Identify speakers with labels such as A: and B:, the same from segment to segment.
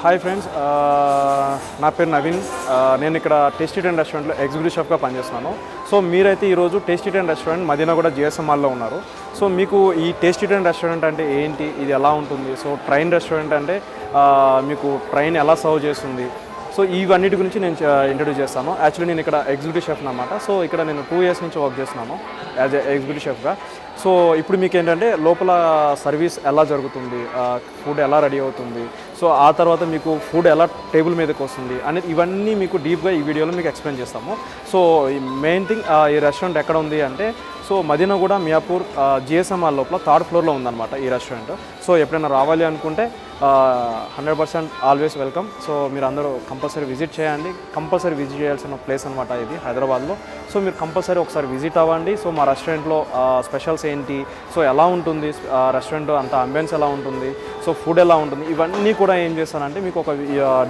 A: Hi friends, నా పేరు నవీన్. నేను ఇక్కడ టేస్టీ టెన్ రెస్టారెంట్లో ఎగ్జిక్యూటివ్ షెఫ్గా పనిచేస్తున్నాను. సో మీరైతే ఈరోజు tasty ten restaurant Madinaguda GSM మాల్లో ఉన్నారు. సో మీకు ఈ టేస్టీ టెన్ రెస్టారెంట్ అంటే ఏంటి, ఇది ఎలా ఉంటుంది, సో ట్రైన్ రెస్టారెంట్ అంటే మీకు ట్రైన్ ఎలా సర్వ్ చేస్తుంది, సో ఇవన్నిటి గురించి నేను ఇంట్రడ్యూస్ చేస్తాను. యాక్చువల్లీ నేను ఇక్కడ ఎగ్జిక్యూటివ్ షెఫ్ అనమాట. సో ఇక్కడ నేను 2 years నుంచి వర్క్ చేస్తున్నాను యాజ్ ఎగ్జిక్యూటివ్ షెఫ్గా. సో ఇప్పుడు మీకు ఏంటంటే లోపల సర్వీస్ ఎలా జరుగుతుంది, ఫుడ్ ఎలా రెడీ అవుతుంది, సో ఆ తర్వాత మీకు ఫుడ్ ఎలా టేబుల్ మీదకి వస్తుంది అనేది ఇవన్నీ మీకు డీప్గా ఈ వీడియోలో మీకు ఎక్స్ప్లెయిన్ చేస్తాము. సో మెయిన్ థింగ్, ఈ రెస్టారెంట్ ఎక్కడ ఉంది అంటే so Madinaguda Miyapur GSM mall లోపల 3rd floorలో ఉందన్నమాట ఈ రెస్టారెంట్. సో ఎప్పుడైనా రావాలి అనుకుంటే 100% ఆల్వేస్ వెల్కమ్. సో మీరు అందరూ కంపల్సరీ విజిట్ చేయండి. కంపల్సరీ విజిట్ చేయాల్సిన ప్లేస్ అనమాట ఇది హైదరాబాద్లో. సో మీరు కంపల్సరీ ఒకసారి విజిట్ అవ్వండి. సో మా రెస్టారెంట్లో స్పెషల్స్ ఏంటి, సో ఎలా ఉంటుంది రెస్టారెంట్, అంత అంబియన్స్ ఎలా ఉంటుంది, సో ఫుడ్ ఎలా ఉంటుంది, ఇవన్నీ కూడా ఏం చేస్తానంటే మీకు ఒక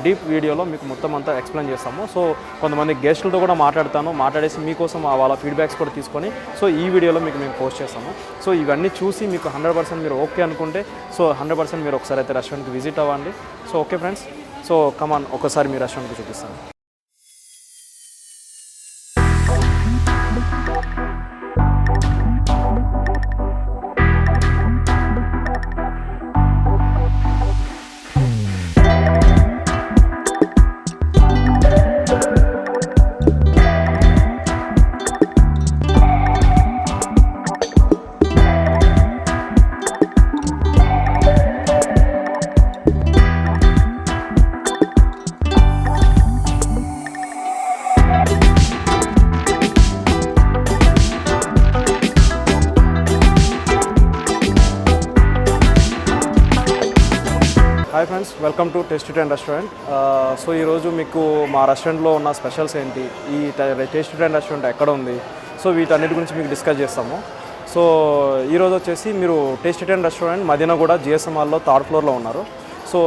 A: డీప్ వీడియోలో మీకు మొత్తం అంతా ఎక్స్ప్లెయిన్ చేస్తాము. సో కొంతమంది గెస్టులతో కూడా మాట్లాడేసి మీకోసం వాళ్ళ ఫీడ్బ్యాక్స్ కూడా తీసుకొని సో ఈ వీడియోలో మీకు మేము పోస్ట్ చేస్తాము. సో ఇవన్నీ చూసి మీకు 100% మీరు ఓకే అనుకుంటే సో 100% మీరు ఒకసారి అయితే రెస్టారెంట్కి విజిట్ అవ్వండి. సో ఓకే ఫ్రెండ్స్, సో కమాన్ ఒకసారి మీ రెస్టారెంట్కి చూపిస్తాను. Hi friends, welcome to tasty ten restaurant. So ఈరోజు మీకు మా రెస్టారెంట్లో ఉన్న స్పెషల్స్ ఏంటి, ఈ టేస్టీ టెన్ రెస్టారెంట్ ఎక్కడ ఉంది, సో వీటన్నిటి గురించి మీకు డిస్కస్ చేస్తాము. సో ఈరోజు వచ్చేసి మీరు tasty ten restaurant Madinaguda GSM మాల్లో 3rd floorలో ఉన్నారు. సో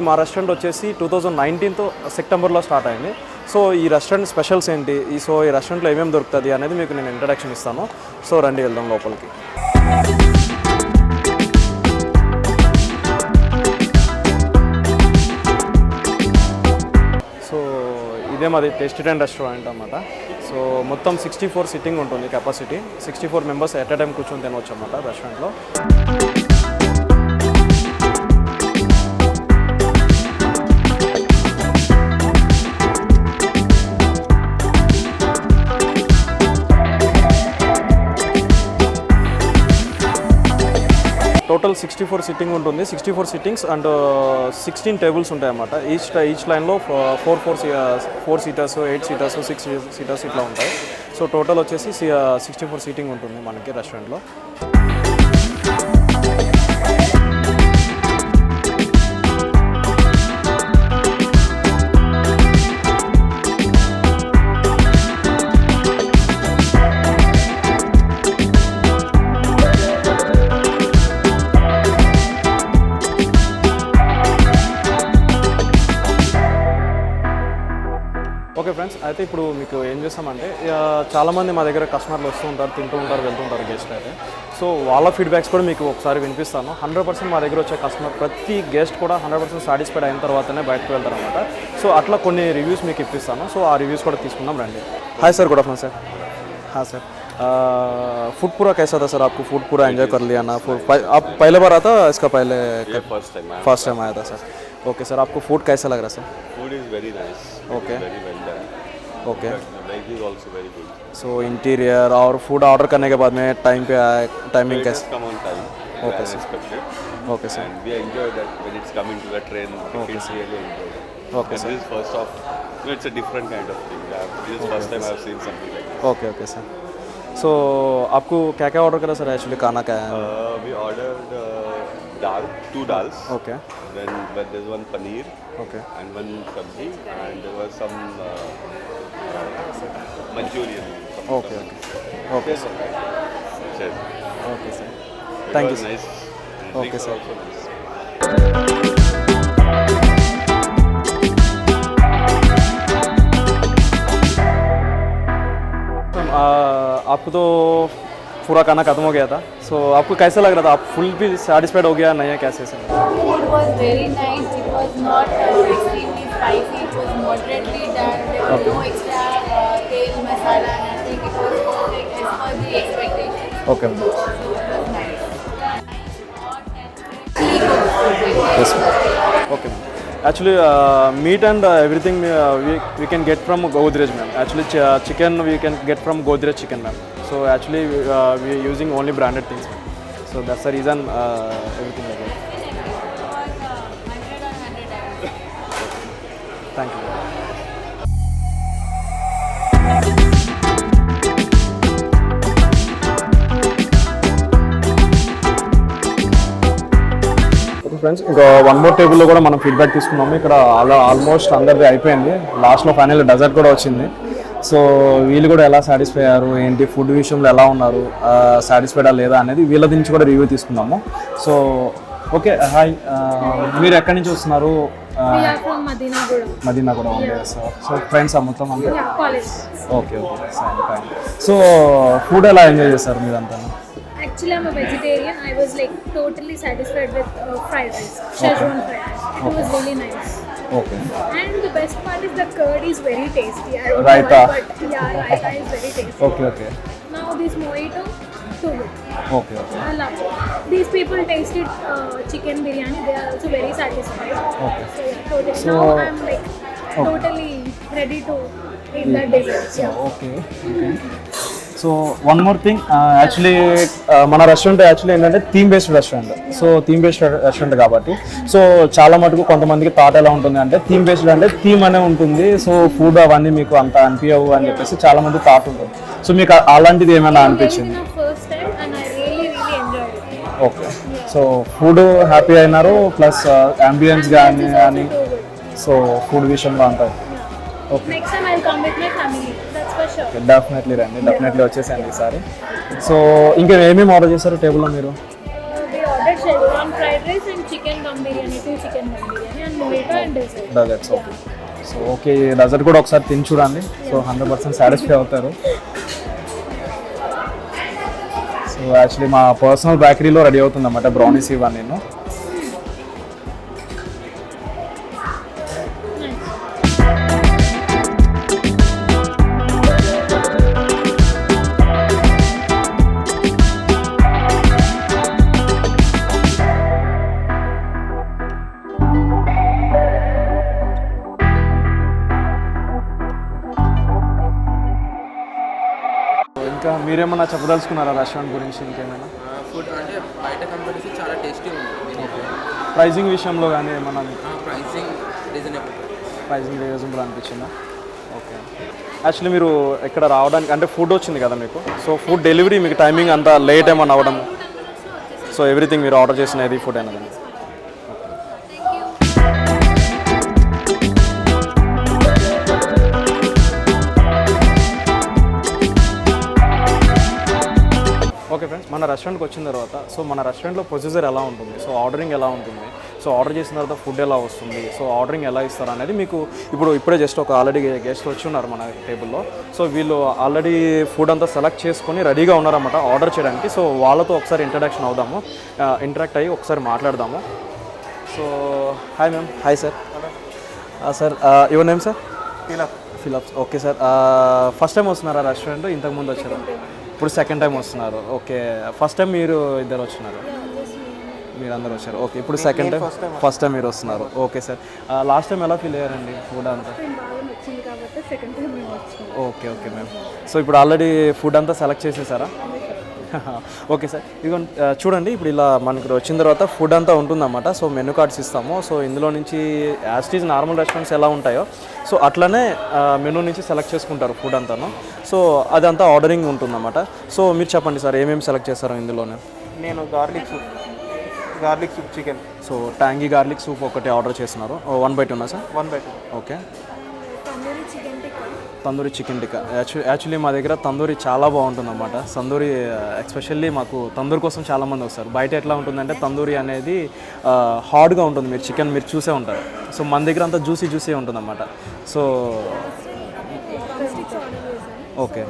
A: మా రెస్టారెంట్ వచ్చేసి 2019 సెప్టెంబర్లో స్టార్ట్ అయింది. సో ఈ రెస్టారెంట్ స్పెషల్స్ ఏంటి, సో ఈ రెస్టారెంట్లో ఏమేమి దొరుకుతుంది అనేది మీకు నేను ఇంట్రడక్షన్ ఇస్తాను. సో రండి వెళ్దాం లోపలికి. ఇదే మాది టేస్టీ టెన్ రెస్టారెంట్ అన్నమాట. సో మొత్తం 64 సిట్టింగ్ ఉంటుంది capacity. 64 members at a time కూర్చొని తినవచ్చు అన్నమాట రెస్టారెంట్లో. టోటల్ 64 సిట్టింగ్ ఉంటుంది. 64 సిట్టింగ్స్ అండ్ 16 టేబుల్స్ ఉంటాయి అన్నమాట. ఈచ్ లైన్లో 4 seaters, 8 seaters, 6 seaters ఇట్లా ఉంటాయి. సో టోటల్ వచ్చేసి 64 సీటింగ్ ఉంటుంది మనకి రెస్టారెంట్లో. ఓకే ఫ్రెండ్స్, అయితే ఇప్పుడు మీకు ఏం చేస్తామంటే చాలామంది మా దగ్గర కస్టమర్లు వస్తూ ఉంటారు, తింటూ ఉంటారు, వెళ్తూ ఉంటారు గెస్ట్ అయితే. సో వాళ్ళ ఫీడ్బ్యాక్స్ కూడా మీకు ఒకసారి వినిపిస్తాను. 100% మా దగ్గర వచ్చే కస్టమర్ ప్రతి గెస్ట్ కూడా 100% సాటిస్ఫైడ్ అయిన తర్వాతనే బయటకు వెళ్తారు అనమాట. సో అట్లా కొన్ని రివ్యూస్ మీకు ఇప్పిస్తాను. సో ఆ రివ్యూస్ కూడా తీసుకుందాం రండి. Hi sir, good afternoon sir. हाँ सर, फूड पूरा कैसा था सर? आपको फूड पूरा एंजॉय कर लिया ना? आप पहले बार आता इसका पहले? फर्स्ट टाइम आया था सर. ओके सर, आपको फूड कैसा लग रहा है sir?
B: Food is very nice.
A: Okay.
B: Very well done.
A: Okay.
B: Life is also very good.
A: So interior और फूड ऑर्डर करने के बाद में टाइम पे आया, टाइमिंग कैसे?
B: Come on time.
A: Okay, sir.
B: Expected.
A: Okay sir.
B: And we enjoy that when it's coming to the train. Kids really enjoy it.
A: Okay
B: and
A: sir.
B: this is first of, it's a different kind of thing. This is first time I've seen something like this.
A: Okay, okay sir. So आपको क्या क्या order करा sir? Actually खाना क्या है?
B: We ordered dal, 2 dals.
A: Okay.
B: Then there's one paneer.
A: Okay.
B: And one sabzi, and there was some Manchurian.
A: Okay, okay. Okay sir.
B: Cheers.
A: Okay sir.
B: It
A: Thank
B: was
A: you sir.
B: nice. And
A: Okay,
B: drinks
A: sir.
B: also nice.
A: आपको तो पूरा खाना खत्म हो गया था. So आपको कैसा लग रहा था? आप फुल भी सेटिस्फाइड हो गया नहीं है कैसे से?
C: Food was very nice. It was not extremely spicy. It was moderately done. There was no extra tail masala, nothing. It was perfect as per the expectations.
A: Okay.
C: So it was nice. Really good food.
A: Yes. Okay. Actually, meat and everything we can get from Godrej, ma'am. Actually, chicken we can get from Godrej chicken, ma'am. So actually, we are using only branded things, ma'am. So that's the reason everything like that.
C: 100 on 100 I would say.
A: Thank you. Friends ఇంకా one more టేబుల్లో కూడా మనం feedback తీసుకున్నాము. ఇక్కడ almost అందరిది అయిపోయింది. లాస్ట్లో final dessert కూడా వచ్చింది. సో వీళ్ళు కూడా ఎలా సాటిస్ఫై అయ్యారు, ఏంటి ఫుడ్ విషయంలో ఎలా ఉన్నారు, సాటిస్ఫైడా లేదా అనేది వీళ్ళ నుంచి కూడా రివ్యూ తీసుకున్నాము. సో ఓకే, హాయ్, మీరు ఎక్కడి నుంచి వస్తున్నారు? మదీనా కూడా ఉంది. సో ఫ్రెండ్స్ మొత్తం అంతా okay okay fine. So food ఎలా ఎంజాయ్ చేస్తారు మీరంతా?
D: Actually, I'm a vegetarian. I was like totally satisfied with fried rice, Szechuan fried rice. It was really nice.
A: Okay.
D: And the best part is the curd is very tasty. I don't
A: Raita.
D: know why, but yeah, raita is very tasty.
A: Okay.
D: Now this mojito, too good.
A: Okay.
D: I love it. These people tasted chicken biryani. They are also very satisfied.
A: Okay.
D: So yeah, totally.
A: So-
D: Now I'm like totally ready to eat that dessert. Yeah.
A: Okay. So one more thing, actually మన restaurant actually ఏంటంటే theme based restaurant. So theme based restaurant కాబట్టి so చాలా మటుకు కొంతమందికి thought ఎలా ఉంటుంది అంటే theme based అంటే థీమ్ అనే ఉంటుంది, సో ఫుడ్ అవన్నీ మీకు అంత అనిపించవు అని చెప్పేసి చాలా మంది థాట్ ఉంటుంది. సో మీకు అలాంటిది ఏమైనా అనిపించింది?
D: This is my first time and I really enjoyed it.
A: Okay. So food happy అయినారు, ప్లస్ అంబియన్స్ కానీ సో ఫుడ్ విషయంలో అంతా
D: Next time I'll come with my family. That's for sure.
A: Definitely రండి, డెఫినెట్లీ వచ్చేసాను ఈసారి. సో ఇంకా ఏమేమి order చేశారు టేబుల్లో మీరు?
D: We ordered Szechuan fried rice and chicken dum biryani, 2 chicken dum biryani and mojito and dessert.
A: Desserts okay. So okay, dessert కూడా ఒకసారి తిని చూడండి. సో 100% సాటిస్ఫై అవుతారు. సో యాక్చువల్లీ మా పర్సనల్ బేకరీలో రెడీ అవుతుంది అన్నమాట బ్రౌనీస్ ఇవన్నీ. నేను ఇంకా మీరేమన్నా చెప్పదలుచుకున్నారా రెస్టారెంట్ గురించి ఇంకేమైనా?
E: ఫుడ్ అంటే బయట కంపెనీస్ చాలా టేస్టీ ఉంటుంది.
A: ఓకే. ప్రైజింగ్ విషయంలో కానీ ఏమన్నా
E: ప్రైసింగ్ రీజనబుల్.
A: ప్రైజింగ్ రీజనబుల్ అనిపించిందా? ఓకే. యాక్చువల్లీ మీరు ఇక్కడ రావడానికి అంటే ఫుడ్ వచ్చింది కదా మీకు, సో ఫుడ్ డెలివరీ మీకు టైమింగ్ అంతా లేట్ ఏమన్నా అవ్వడం, సో ఎవ్రీథింగ్ మీరు ఆర్డర్ చేసిన ఏది ఫుడ్ అయినా కానీ? ఓకే ఫ్రెండ్స్, మన రెస్టారెంట్కి వచ్చిన తర్వాత సో మన రెస్టారెంట్లో ప్రొసీజర్ ఎలా ఉంటుంది, సో ఆర్డరింగ్ ఎలా ఉంటుంది, సో ఆర్డర్ చేసిన తర్వాత ఫుడ్ ఎలా వస్తుంది, సో ఆర్డరింగ్ ఎలా ఇస్తారు అనేది మీకు ఇప్పుడే జస్ట్ ఒక ఆల్రెడీ గెస్ట్ వచ్చి ఉన్నారు మన టేబుల్లో. సో వీళ్ళు ఆల్రెడీ ఫుడ్ అంతా సెలెక్ట్ చేసుకొని రెడీగా ఉన్నారన్నమాట ఆర్డర్ చేయడానికి. సో వాళ్ళతో ఒకసారి ఇంట్రడక్షన్ అవుదాము, ఇంటరాక్ట్ అయ్యి ఒకసారి మాట్లాడదాము. So hi ma'am. Hi sir. Sir your name sir? Fill-ups. Okay sir, first time వస్తున్నారా రెస్టారెంట్? ఇంతకుముందు వచ్చారా? ఇప్పుడు సెకండ్ టైం వస్తున్నారు. ఓకే. ఫస్ట్ టైం మీరు ఇద్దరు వచ్చినారు, మీరు అందరు వచ్చారు. ఓకే. ఇప్పుడు సెకండ్ టైం, ఫస్ట్ టైం మీరు వస్తున్నారు. ఓకే సార్, లాస్ట్ టైం ఎలా ఫీల్ అయ్యారండి ఫుడ్ అంతా? Okay ma'am. సో ఇప్పుడు ఆల్రెడీ ఫుడ్ అంతా సెలెక్ట్ చేసేసారా? ఓకే సార్, ఇదిగో చూడండి, ఇప్పుడు ఇలా మనకి వచ్చిన తర్వాత ఫుడ్ అంతా ఉంటుందన్నమాట. సో మెనూ కార్డ్స్ ఇస్తాము. సో ఇందులో నుంచి as it is normal restaurants ఎలా ఉంటాయో సో అట్లనే మెనూ నుంచి సెలెక్ట్ చేసుకుంటారు ఫుడ్ అంతాను. సో అదంతా ఆర్డరింగ్ ఉంటుందన్నమాట. సో మీరు చెప్పండి సార్, ఏమేమి సెలెక్ట్ చేస్తారో ఇందులోనే?
F: నేను garlic soup chicken.
A: So tangy garlic soup ఒకటి ఆర్డర్ చేస్తున్నారు. 1/2 ఉన్నా sir?
F: 1/2.
A: Okay. Tandoori chicken tikka. Actually మా దగ్గర తందూరి చాలా బాగుంటుందన్నమాట. తందూరి ఎస్పెషల్లీ మాకు తందూరి కోసం చాలామంది వస్తారు. బయట ఎట్లా ఉంటుందంటే తందూరి అనేది హార్డ్గా ఉంటుంది, మీరు చికెన్ మీరు చూసే ఉంటారు. సో మన దగ్గర అంతా జ్యూసీ ఉంటుందన్నమాట. So okay.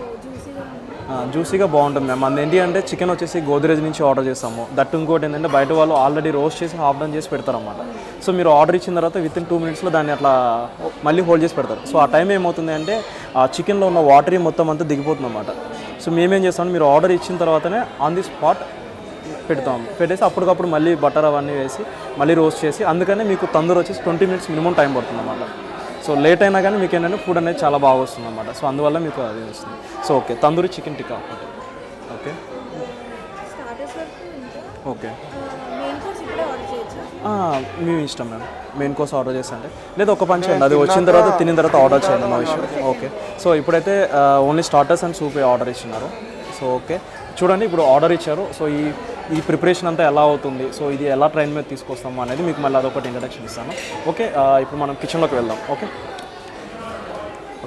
A: జ్యూసీగా బాగుంటుంది మ్యామ్. అది ఏంటి అంటే చికెన్ వచ్చేసి గోద్రేజ్ నుంచి ఆర్డర్ చేస్తాము. దట్ ఇంకోటి ఏంటంటే బయట వాళ్ళు ఆల్రెడీ రోస్ట్ చేసి హాఫ్ డన్ చేసి పెడతారన్నమాట. సో మీరు ఆర్డర్ ఇచ్చిన తర్వాత వితిన్ 2 minutesలో దాన్ని అట్లా మళ్ళీ హోల్డ్ చేసి పెడతారు. సో ఆ టైం ఏమవుతుంది అంటే ఆ చికెన్లో ఉన్న వాటర్ మొత్తం అంతా దిగిపోతుంది అన్నమాట. సో మేమేం చేస్తామంటే మీరు ఆర్డర్ ఇచ్చిన తర్వాతనే ఆన్ ది స్పాట్ పెట్టేసి అప్పటికప్పుడు మళ్ళీ బటర్ అవన్నీ వేసి మళ్ళీ రోస్ట్ చేసి, అందుకనే మీకు తందూరు వచ్చేసి 20 minutes మినిమం టైం పడుతుంది అన్నమాట. సో లేట్ అయినా కానీ మీకు ఏంటంటే ఫుడ్ అనేది చాలా బాగా వస్తుంది అన్నమాట. సో అందువల్ల మీకు అది వస్తుంది. So okay, tandoori chicken tikka ఒకటి. ఓకే ఓకే మీ ఇష్టం మ్యామ్. మెయిన్ కోర్స్ ఆర్డర్ చేసండి, లేదా ఒక పంచ్ అండి, అది వచ్చిన తర్వాత తినిన తర్వాత ఆర్డర్ చేయండి, మా విషయం. ఓకే, సో ఇప్పుడైతే only starters and soup order ఇచ్చినారు. సో ఓకే చూడండి, ఇప్పుడు ఆర్డర్ ఇచ్చారు. సో ఈ ప్రిపరేషన్ అంతా ఎలా అవుతుంది, సో ఇది ఎలా ట్రైన్ మీద తీసుకొస్తాము అనేది మీకు మళ్ళీ అదొకటి ఇంట్రడక్షన్ ఇస్తాను. ఓకే, ఇప్పుడు మనం కిచెన్లోకి వెళ్దాం. Okay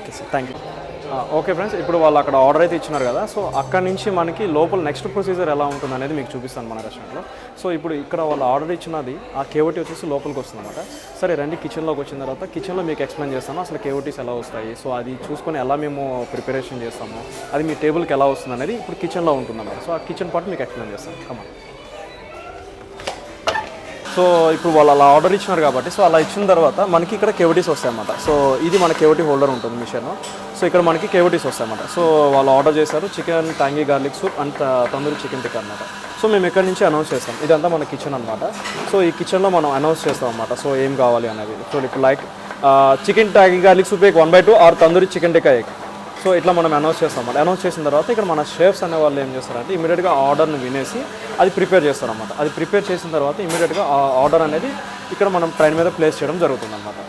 A: okay sir, thank you. Okay friends, ఇప్పుడు వాళ్ళు అక్కడ ఆర్డర్ అయితే ఇచ్చినారు కదా. సో అక్కడ నుంచి మనకి లోపల నెక్స్ట్ ప్రొసీజర్ ఎలా ఉంటుంది అనేది మీకు చూపిస్తాను మన రెస్టారెంట్లో. సో ఇప్పుడు ఇక్కడ వాళ్ళు ఆర్డర్ ఇచ్చినది ఆ కేవటి వచ్చేసి లోపలికి వస్తుంది అనమాట. సరే రండి, కిచెన్లోకి వచ్చిన తర్వాత కిచెన్లో మీకు ఎక్స్ప్లెయిన్ చేస్తాను అసలు కేవటీస్ ఎలా వస్తాయి, సో అది చూసుకొని ఎలా మేము ప్రిపరేషన్ చేస్తాము, అది మీ టేబుల్కి ఎలా వస్తుంది అనేది ఇప్పుడు కిచెన్లో ఉంటుంది అన్నమాట. సో ఆ కిచెన్ పార్ట్ మీకు ఎక్స్ప్లెయిన్ చేస్తాను. కమా. సో ఇప్పుడు వాళ్ళు అలా ఆర్డర్ ఇచ్చినారు కాబట్టి, సో అలా ఇచ్చిన తర్వాత మనకి ఇక్కడ కేవటీస్ వస్తాయన్నమాట. సో ఇది మన కేవటీ హోల్డర్ ఉంటుంది మిషన్. సో ఇక్కడ మనకి కేవటీస్ వస్తాయన్నమాట. సో వాళ్ళు ఆర్డర్ చేశారు chicken tangy garlic soup and tandoori chicken tikka అనమాట. సో మేము ఎక్కడి నుంచి అనౌన్స్ చేస్తాం, ఇదంతా మన కిచెన్ అనమాట. సో ఈ కిచెన్లో మనం అనౌన్స్ చేస్తాం అనమాట. సో ఏం కావాలి అనేది. సో ఇప్పుడు like chicken tangy garlic soup 1/2 or tandoori chicken tikka. So ఇట్లా మనం అనౌన్స్ చేస్తాం అన్నమాట. అనౌన్స్ చేసిన తర్వాత ఇక్కడ మన షెఫ్స్ అనే వాళ్ళు ఏం చేస్తారంటే ఇమీడియట్గా ఆర్డర్ని వినేసి అది ప్రిపేర్ చేస్తారన్నమాట. అది ప్రిపేర్ చేసిన తర్వాత ఇమీడియట్గా ఆ ఆర్డర్ అనేది ఇక్కడ మనం ట్రైన్ మీద ప్లేస్ చేయడం జరుగుతుంది అనమాట.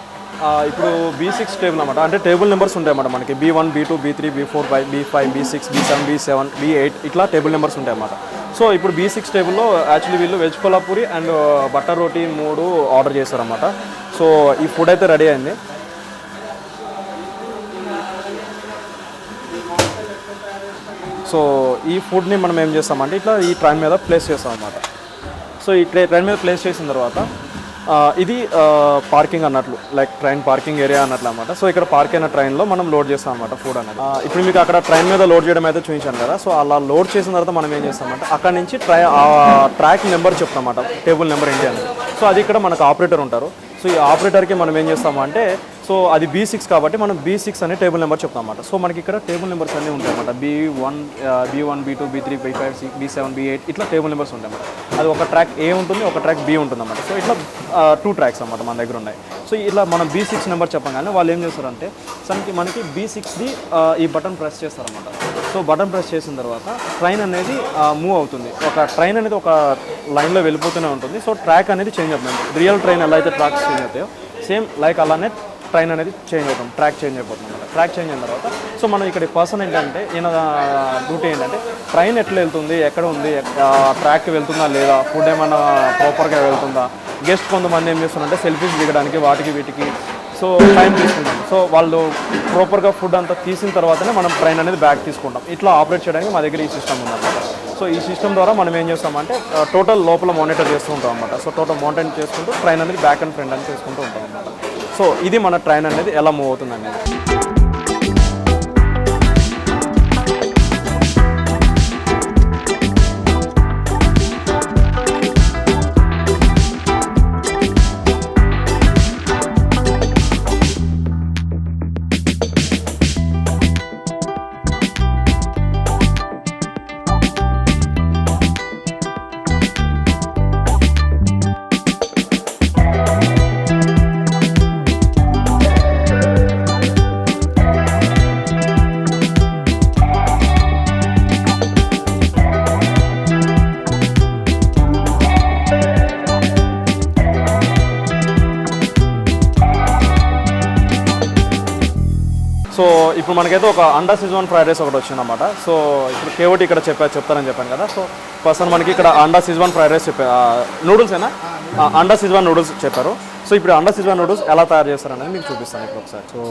A: ఇప్పుడు B6 టేబుల్ అనమాట, అంటే టేబుల్ నెంబర్స్ ఉంటాయి అన్నమాట మనకి. B1, B2, B3, B4, B5, B6, B7, B7, B8 ఇట్లా టేబుల్ నెంబర్స్ ఉంటాయి అన్నమాట. సో ఇప్పుడు B6 టేబుల్లో యాక్చువల్లీ వీళ్ళు veg Kolhapuri and butter roti 3 order చేస్తారన్నమాట. సో ఈ ఫుడ్ అయితే రెడీ అయింది. సో ఈ ఫుడ్ని మనం ఏం చేస్తామంటే ఇట్లా ఈ ట్రైన్ మీద ప్లేస్ చేస్తాం అన్నమాట. సో ఈ ట్రైన్ మీద ప్లేస్ చేసిన తర్వాత ఇది పార్కింగ్ అన్నట్లు, లైక్ ట్రైన్ పార్కింగ్ ఏరియా అన్నట్లు అనమాట. సో ఇక్కడ పార్క్ అయిన ట్రైన్లో మనం లోడ్ చేస్తాం అనమాట ఫుడ్ అనేది. ఇప్పుడు మీకు అక్కడ ట్రైన్ మీద లోడ్ చేయడం అయితే చూపించాను కదా. సో అలా లోడ్ చేసిన తర్వాత మనం ఏం చేస్తామంటే అక్కడ నుంచి ట్రాక్ నెంబర్ చెప్తామన్నమాట, టేబుల్ నెంబర్ ఏంటి అనేది. సో అది ఇక్కడ మనకు ఆపరేటర్ ఉంటారు. సో ఈ ఆపరేటర్కి మనం ఏం చేస్తామంటే, సో అది B6 కాబట్టి మనం B6 అనే టేబుల్ నెంబర్ చెప్తాం అన్నమాట. సో మనకి ఇక్కడ టేబుల్ నెంబర్స్ అన్నీ ఉంటాయి అన్నమాట. B1, B2, B3, B5, B7, B8 ఇట్లా టేబుల్ నెంబర్స్ ఉంటాయి అన్నమాట. అది ఒక ట్రాక్ A ఉంటుంది, ఒక ట్రాక్ B ఉంటుంది అన్నమాట. సో ఇట్లా 2 ట్రాక్స్ అన్నమాట మన దగ్గర ఉన్నాయి. సో ఇట్లా మనం B6 నెంబర్ చెప్పగానే వాళ్ళు ఏం చేస్తారంటే మనకి B6ది ఈ బటన్ ప్రెస్ చేస్తారన్నమాట. సో బటన్ ప్రెస్ చేసిన తర్వాత ట్రైన్ అనేది మూవ్ అవుతుంది. ఒక ట్రైన్ అనేది ఒక లైన్లో వెళ్ళిపోతూనే ఉంటుంది. సో ట్రాక్ అనేది చేంజ్ అవుతుంది. రియల్ ట్రైన్ ఎలా అయితే ట్రాక్స్ చేంజ్ అవుతాయో సేమ్ లైక్ అలానే ట్రైన్ అనేది చేంజ్ అవుతాం, ట్రాక్ చేంజ్ అయిపోతుంది అనమాట. ట్రాక్ చేంజ్ అయిన తర్వాత సో మనం ఇక్కడ పర్సన్ ఏంటంటే ఈయన డ్యూటీ ఏంటంటే ట్రైన్ ఎట్లా వెళ్తుంది, ఎక్కడ ఉంది, ట్రాక్కి వెళ్తుందా లేదా, ఫుడ్ ఏమైనా ప్రాపర్గా వెళ్తుందా, గెస్ట్ కొంతమంది ఏం చేస్తున్నారంటే సెల్ఫీస్ దిగడానికి వాటికి వీటికి సో టైం తీసుకుంటాం. సో వాళ్ళు ప్రాపర్గా ఫుడ్ అంతా తీసిన తర్వాతనే మనం ట్రైన్ అనేది బ్యాక్ తీసుకుంటాం. ఇట్లా ఆపరేట్ చేయడానికి మా దగ్గర ఈ సిస్టమ్ ఉందన్నమాట. సో ఈ సిస్టమ్ ద్వారా మనం ఏం చేస్తామంటే టోటల్ లోపల మానిటర్ చేస్తూ ఉంటాం అనమాట. సో టోటల్ మానిటర్ చేసుకుంటూ ట్రైన్ అనేది బ్యాక్ అండ్ ఫ్రంట్ అని చేసుకుంటూ ఉంటాం అనమాట. సో ఇది మన ట్రైన్ అనేది ఎలా మూవ్ అవుతుంది అనేది. సో ఇప్పుడు మనకైతే ఒక అండా సిజ్వాన్ ఫ్రైడ్ రైస్ ఒకటి వచ్చిందన్నమాట. సో ఇప్పుడు కేవటి ఇక్కడ చెప్తారని చెప్పాను కదా. సో పర్సన్ మనకి ఇక్కడ అండా సిజ్వాన్ ఫ్రైడ్ రైస్ నూడిల్స్ అయినా అండా సిజ్వాన్ నూడిల్స్ చెప్పారు. సో ఇప్పుడు అండా సిజ్వాన్ నూడిల్స్ ఎలా తయారు చేస్తారనేది మీకు చూపిస్తాను ఇప్పుడు ఒకసారి. సో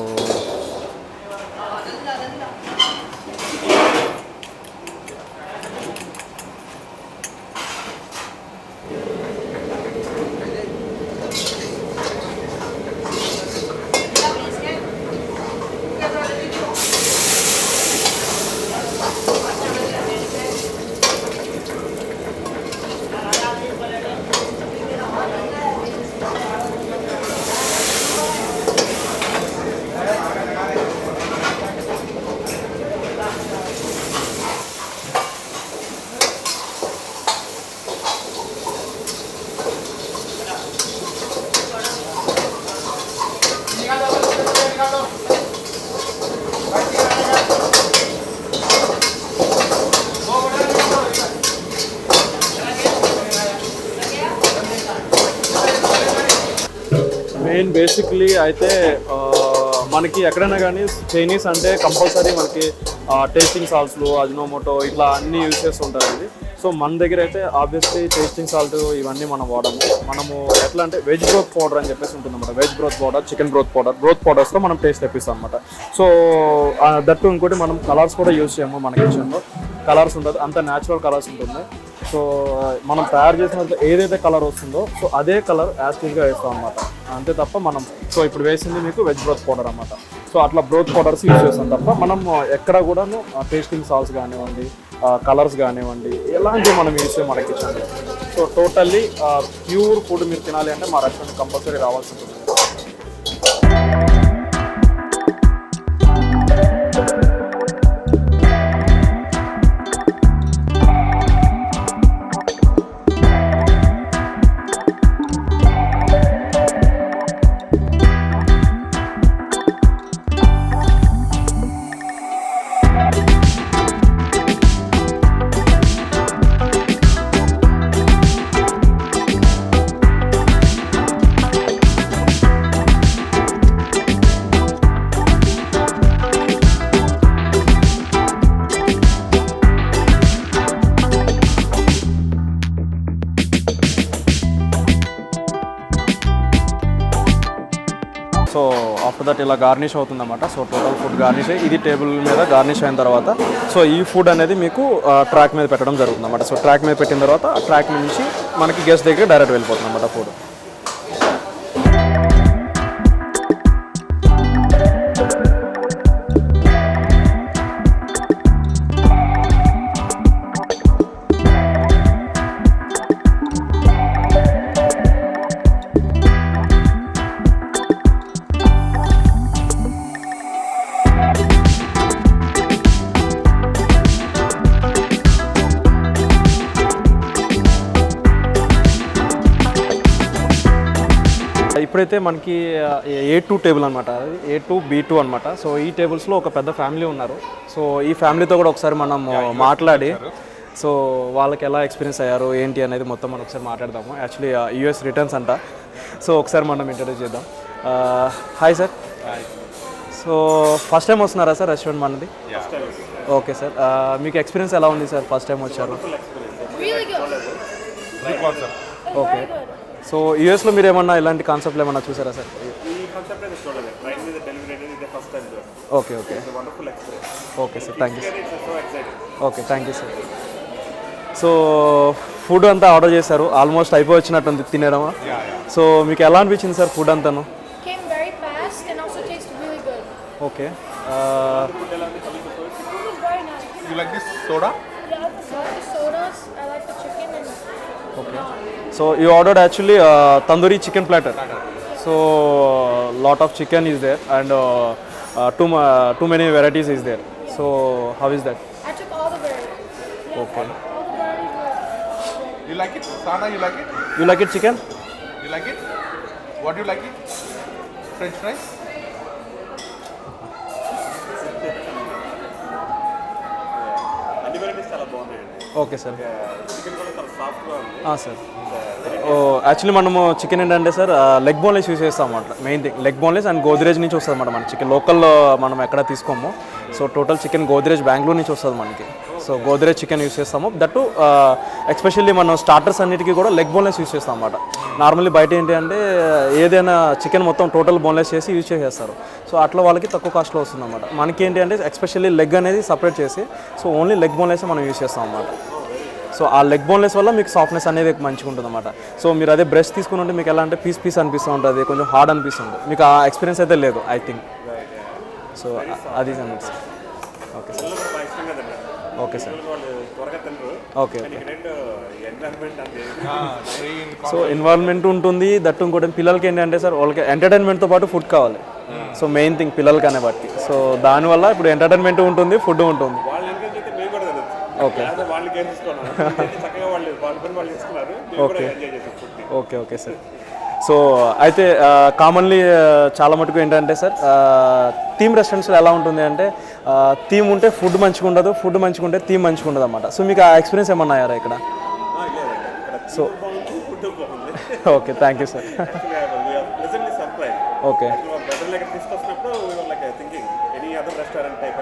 A: బేసిక్లీ అయితే మనకి ఎక్కడైనా కానీ చైనీస్ అంటే కంపల్సరీ మనకి టేస్టింగ్ సాల్ట్స్లు అజినోమోటో ఇట్లా అన్నీ యూజ్ చేస్తుంటారండి. సో మన దగ్గర అయితే ఆబ్వియస్లీ టేస్టింగ్ సాల్ట్ ఇవన్నీ మనం వాడము. మనము ఎట్లా అంటే వెజ్ గ్రోత్ పౌడర్ అని చెప్పేసి ఉంటుంది అన్నమాట. Veg growth powder, chicken growth పౌడర్స్లో మనం టేస్ట్ తెప్పిస్తాం అనమాట. సో దట్టు ఇంకోటి మనం కలర్స్ కూడా యూజ్ చేయము. మన కిచెన్లో కలర్స్ ఉంటుంది, అంత న్యాచురల్ కలర్స్ ఉంటుంది. సో మనం తయారు చేసిన ఏదైతే కలర్ వస్తుందో సో అదే కలర్ యాస్టీజ్గా వేస్తాం అనమాట. అంతే తప్ప మనం సో ఇప్పుడు వేసింది మీకు వెజ్ గ్రోత్ పౌడర్ అనమాట. సో అట్లా గ్రోత్ పౌడర్స్ యూజ్ చేస్తాం తప్ప మనం ఎక్కడ కూడాను టేస్టింగ్ సాల్ట్స్ కానివ్వండి, కలర్స్ కానివ్వండి, ఎలాంటివి మనం యూజ్ చేయం మన కిచెన్లో. సో టోటల్లీ ప్యూర్ ఫుడ్ మీరు తినాలి అంటే మా రెస్టారెంట్ కంపల్సరీ రావాల్సి ఉంటుంది. సో ఆఫ్టర్ దట్ ఇలా గార్నిష్ అవుతుందన్నమాట. సో టోటల్ ఫుడ్ గార్నిష్ ఇది టేబుల్ మీద గార్నిష్ అయిన తర్వాత సో ఈ ఫుడ్ అనేది మీకు ట్రాక్ మీద పెట్టడం జరుగుతుంది అన్నమాట. సో ట్రాక్ మీద పెట్టిన తర్వాత ఆ ట్రాక్ నుంచి మనకి గెస్ట్ దగ్గర డైరెక్ట్ వెళ్ళిపోతుంది అన్నమాట ఫుడ్. ఇప్పుడైతే మనకి A2 టేబుల్ అనమాట, A2 B2 అనమాట. సో ఈ టేబుల్స్లో ఒక పెద్ద ఫ్యామిలీ ఉన్నారు. సో ఈ ఫ్యామిలీతో కూడా ఒకసారి మనం మాట్లాడి సో వాళ్ళకి ఎలా ఎక్స్పీరియన్స్ అయ్యారు ఏంటి అనేది మొత్తం మనం ఒకసారి మాట్లాడదాము. యాక్చువల్లీ US రిటర్న్స్ అంట. సో ఒకసారి మనం ఇంట్రడ్యూస్ చేద్దాం. Hi sir. So first time వస్తున్నారా సార్ రెస్టారెంట్ మనది? Okay sir. మీకు ఎక్స్పీరియన్స్ ఎలా ఉంది సార్ ఫస్ట్ టైం వచ్చారు? ఓకే. సో యూఎస్లో మీరు ఏమన్నా ఇలాంటి కాన్సెప్ట్లు ఏమన్నా చూసారా sir? Okay okay okay sir, thank you sir. Okay, thank you sir. So food అంతా ఆర్డర్ చేశారు, ఆల్మోస్ట్ అయిపోయి వచ్చినట్టుంది తినడమా? సో మీకు ఎలా అనిపించింది సార్ ఫుడ్ అంతాను? Okay.
F: You like this soda?
A: Okay. So you ordered actually tandoori chicken platter. So lot of chicken is there and too many varieties is there. So how is that?
D: I took all the varieties. Yeah,
A: Okay.
D: all the varieties were.
F: You like it? Sana, you like it?
A: You like it chicken?
F: You like it? What do you like it? French fries?
A: Okay sir. Sir actually మనము chicken ఏంటంటే sir leg boneless use చేస్తాం అన్నమాట. Main thing leg boneless and Godrej నుంచి వస్తుంది అన్నమాట మన chicken. లోకల్లో మనం ఎక్కడ తీసుకోము. So total chicken Godrej Bengaluru నుంచి వస్తుంది మనకి. సో గోద్రేజ్ చికెన్ యూస్ చేస్తాము. దట్టు ఎస్పెషల్లీ మనం స్టార్టర్స్ అన్నిటికీ కూడా లెగ్ బోన్లెస్ యూస్ చేస్తాం అన్నమాట. నార్మల్లీ బయట ఏంటి అంటే ఏదైనా చికెన్ మొత్తం టోటల్ బోన్లెస్ చేసి యూజ్ చేసేస్తారు. సో అట్లా వాళ్ళకి తక్కువ కాస్ట్లో వస్తుంది అన్నమాట. మనకి ఏంటి అంటే ఎస్పెషల్లీ లెగ్ అనేది సపరేట్ చేసి సో ఓన్లీ లెగ్ బోన్లెస్ మనం యూజ్ చేస్తాం అన్నమాట. సో ఆ లెగ్ బోన్లెస్ వల్ల మీకు సాఫ్ట్నెస్ అనేది మంచిగా ఉంటుంది అన్నమాట. సో మీరు అదే బ్రెస్ట్ తీసుకుని ఉంటే మీకు ఎలా అంటే పీస్ అనిపిస్తూ ఉంటుంది, కొంచెం హార్డ్ అనిపిస్తుంది. మీకు ఆ ఎక్స్పీరియన్స్ అయితే లేదు ఐ థింక్. సో అది అన్నమాట sir. Okay sir. Okay sir. Okay okay. So environment ఉంటుంది. దట్టు ఇంకోటి పిల్లలకి ఏంటంటే సార్ వాళ్ళకి ఎంటర్టైన్మెంట్తో పాటు ఫుడ్ కావాలి. సో మెయిన్ థింగ్ పిల్లలకి అనే బట్టి. సో దానివల్ల ఇప్పుడు ఎంటర్టైన్మెంట్ ఉంటుంది, ఫుడ్ ఉంటుంది. Okay okay okay okay sir. So అయితే కామన్లీ చాలా మటుకు ఏంటంటే సార్ థీమ్ రెస్టారెంట్స్లో ఎలా ఉంటుంది అంటే థీమ్ ఉంటే ఫుడ్ మంచిగా ఉండదు, ఫుడ్ మంచిగా ఉంటే థీమ్ మంచిగా ఉండదు అన్నమాట. సో మీకు ఆ ఎక్స్పీరియన్స్ ఏమన్నా అయ్యారా ఇక్కడ? So okay, thank you sir. Okay
B: better like తీసుకొచ్చినప్పుడు like thinking any other restaurant type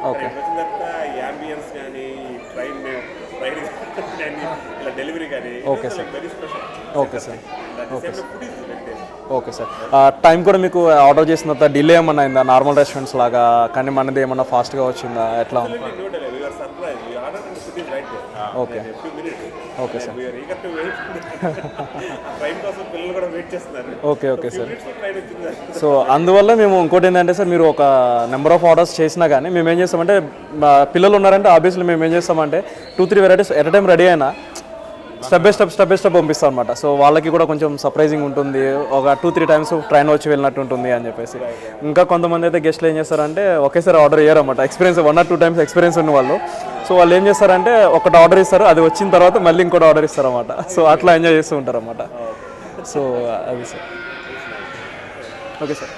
A: Okay.
B: వచ్చిన తర్వాత ఈ అంబియన్స్ కానీ ట్రైన్ కానీ ఇలా డెలివరీ కానీ
A: Okay, sir.
B: Very special.
A: Okay sir okay sir
B: food is very tasty.
A: Okay sir time కూడా మీకు ఆర్డర్ చేసిన తర్వాత డిలే ఏమన్నా అయిందా నార్మల్ రెస్టారెంట్స్ లాగా కానీ మనది ఏమన్నా ఫాస్ట్గా వచ్చిందా ఎట్లా ఉంది
B: No delay. We are surprised. We ordered and the food is right there.
A: Okay.
B: In a few minutes.
A: Okay, sir.
B: We are eager to wait. Train కోసం పిల్లలు కూడా వెయిట్ చేస్తున్నారు.
A: Okay okay sir
B: minutes train వచ్చింది.
A: So అందువల్ల మేము ఇంకోటి ఏంటంటే sir మీరు ఒక నెంబర్ ఆఫ్ ఆర్డర్స్ చేసినా కానీ మేము ఏం చేస్తామంటే మా పిల్లలు ఉన్నారంటే ఆబ్వియస్లీ మేము ఏం చేస్తామంటే 2-3 వెరైటీస్ ఎట్ టైం రెడీ అయినా స్టెప్ బై స్టెప్ పంపిస్తాం అనమాట. సో వాళ్ళకి కూడా కొంచెం సర్ప్రైజింగ్ ఉంటుంది, ఒక 2-3 టైమ్స్ ట్రైన్ వచ్చి వెళ్ళినట్టు ఉంటుంది అని చెప్పేసి. ఇంకా కొంతమంది అయితే గెస్ట్లు ఏం చేస్తారంటే ఒకేసారి ఆర్డర్ చేయరు అనమాట, ఎక్స్పీరియన్స్ 1 or 2 times ఎక్స్పీరియన్స్ ఉన్న వాళ్ళు. సో వాళ్ళు ఏం చేస్తారంటే ఒకటి ఆర్డర్ ఇస్తారు, అది వచ్చిన తర్వాత మళ్ళీ ఇంకోటి ఆర్డర్ ఇస్తారు అనమాట. సో అట్లా ఎంజాయ్ చేస్తూ ఉంటారు అనమాట. సో అది సార్. Okay sir.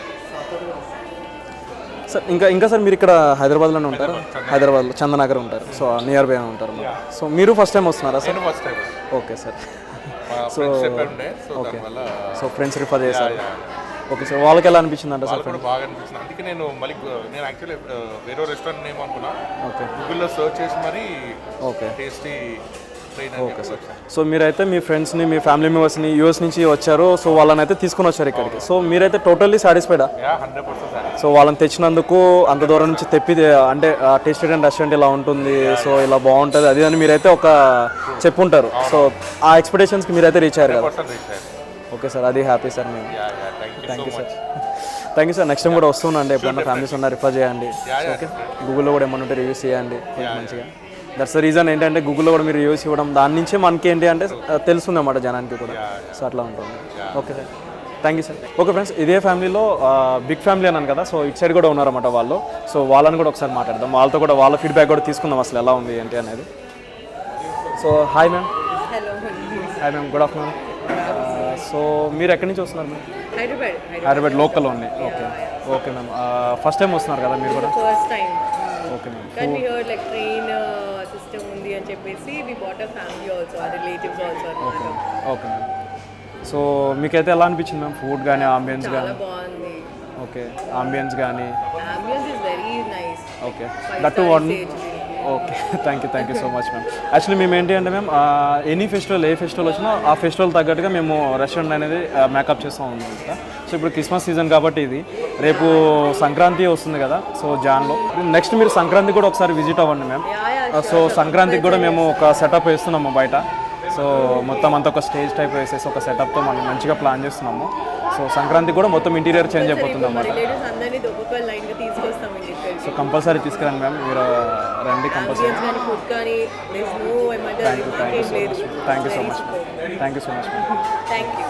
A: సార్ ఇంకా సార్ మీరు ఇక్కడ హైదరాబాద్లోనే ఉంటారు, హైదరాబాద్లో చందనగర్ ఉంటారు. సో నియర్ బై ఉంటారు. సో మీరు ఫస్ట్ టైం వస్తున్నారా sir?
F: First time
A: okay sir.
F: So చెప్పండి. సో దానివల్ల
A: సో ఫ్రెండ్స్ రిఫర్ చేశారు. Okay sir. వాళ్ళకి ఎలా అనిపించింది అంటే సార్?
F: కూడా బాగా అనిపించింది. అందుకే నేను మళ్ళీ నేను యాక్చువల్లీ వేరే రెస్టారెంట్ నేమ్ అనుకున్నా,
A: ఓకే
F: గూగుల్లో సర్చ్ చేసి మరి
A: okay
F: tasty train
A: okay sir. So మీరైతే మీ ఫ్రెండ్స్ని మీ ఫ్యామిలీ మెంబర్స్ని యూఎస్ నుంచి వచ్చారు, సో వాళ్ళని అయితే తీసుకొని వచ్చారు ఇక్కడికి. సో మీరైతే టోటల్లీ సాటిస్ఫైడా?
F: 100%.
A: సో వాళ్ళని తెచ్చినందుకు అంత దూరం నుంచి అంటే టేస్టీ అండ్ రెస్టారెంట్ ఇలా ఉంటుంది, సో ఇలా బాగుంటుంది అది అని మీరైతే ఒక చెప్పుంటారు. సో ఆ ఎక్స్పెక్టేషన్స్కి మీరైతే రీచ్ అయ్యారు కదా. ఓకే సార్, అది హ్యాపీ సార్ మేము. Thank you sir. Thank you sir. Next time కూడా వస్తున్నాండి, ఎప్పుడన్నా ఫ్యామిలీస్ ఉన్నా రిఫర్ చేయండి. ఓకే, గూగుల్లో కూడా ఏమన్నా ఉంటే రివ్యూస్ చేయండి మంచిగా. దట్స్ ద రీజన్ ఏంటంటే గూగుల్లో కూడా మీరు రివ్యూస్ ఇవ్వడం, దాని నుంచే మనకి ఏంటి అంటే తెలుస్తుంది అన్నమాట జనానికి కూడా. సో అట్లా ఉంటుంది. Okay sir, thank you sir. Okay friends, ఇదే ఫ్యామిలీలో బిగ్ ఫ్యామిలీ అన్నాను కదా, సో ఇటు సైడ్ కూడా ఉన్నారన్నమాట వాళ్ళు. సో వాళ్ళని కూడా ఒకసారి మాట్లాడదాం, వాళ్ళతో కూడా వాళ్ళ ఫీడ్బ్యాక్ కూడా తీసుకుందాం అసలు ఎలా ఉంది ఏంటి అనేది. So hi ma'am.
G: Hello.
A: Hi ma'am, good afternoon. So మీరు ఎక్కడి నుంచి వస్తున్నారు ma'am? Hyderabad local only. Okay okay ma'am. First time వస్తున్నారు కదా మీరు కూడా?
G: First time.
A: Okay ma'am.
G: కానీ we heard like train system ఉంది అని చెప్పేసి we bought a family also, ఆ రిలేటివ్స్ ఆల్సో అన్నమాట.
A: Okay ma'am. సో మీకైతే ఎలా అనిపించింది మ్యామ్ ఫుడ్ కానీ ఆంబియన్స్
G: చాలా
A: కానీ?
G: బాగుంది.
A: ఓకే, ఆంబియన్స్ కానీ.
G: Ambience is very nice.
A: Okay, that to one. Okay, thank you so much ma'am. Actually మేము ఏంటి అంటే మ్యామ్ ఎనీ ఫెస్టివల్ ఏ ఫెస్టివల్ వచ్చినా ఆ ఫెస్టివల్ తగ్గట్టుగా మేము రెస్టారెంట్ అనేది మేకప్ చేస్తూ ఉన్నాం అనమాట. సో ఇప్పుడు క్రిస్మస్ సీజన్ కాబట్టి ఇది రేపు సంక్రాంతి వస్తుంది కదా, సో జాన్లో నెక్స్ట్ మీరు సంక్రాంతి కూడా ఒకసారి విజిట్ అవ్వండి మ్యామ్. సో సంక్రాంతికి కూడా మేము ఒక సెటప్ వేస్తున్నాము బయట. సో మొత్తం అంతా ఒక స్టేజ్ టైప్ వేసేసి ఒక సెటప్తో మనం మంచిగా ప్లాన్ చేస్తున్నాము. సో సంక్రాంతికి కూడా మొత్తం ఇంటీరియర్ చేంజ్ అయిపోతుంది అన్నమాట.
G: రిలేటివ్స్ అందరినీ ఒక్కొక్క లైన్గా తీసుకొస్తాం ఇంటికి.
A: సో కంపల్సరీ తీసుకురండి మ్యామ్, మీరు రండి కంపల్సరీ.
G: ఫుడ్ కానీ
A: thank you so much ma'am.
G: Thank you
A: thank you so much ma'am.
G: You.